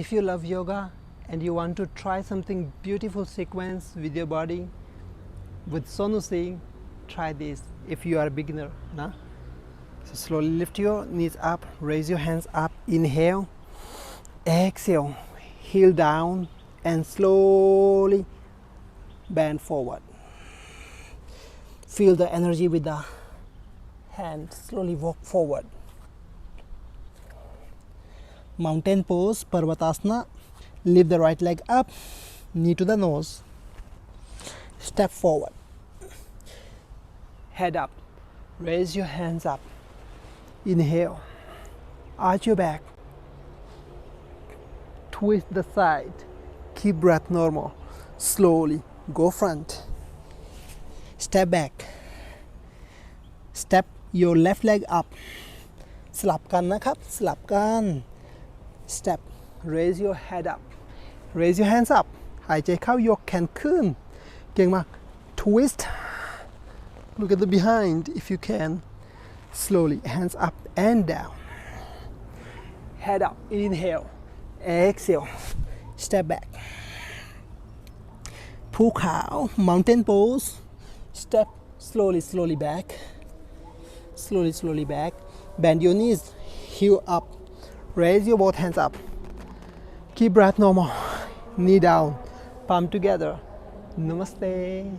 If you love yoga and you want to try something beautiful sequence with your body, with Sonu Singh, try this if you are a beginner. Nah? So slowly lift your knees up, raise your hands up, inhale, exhale, heel down and slowly bend forward. Feel the energy with the hand, slowly walk forward. Mountain pose, Parvatasana. Lift the right leg up, knee to the nose. Step forward. Head up. Raise your hands up. Inhale. Arch your back. Twist the side. Keep breath normal. Slowly go front. Step back. Step your left leg up. สลับกันนะครับ สลับกัน Step. Raise your head up. Raise your hands up. หายใจเข้ายกแขนขึ้น เก่งมาก Twist. Look at the behind if you can. Slowly, hands up and down. Head up. Inhale. Exhale. Step back. ภูเขา Mountain pose. Step slowly back. Slowly back. Bend your knees. Heel up. Raise your both hands up. Keep breath normal. Knee down. Palm together. Namaste.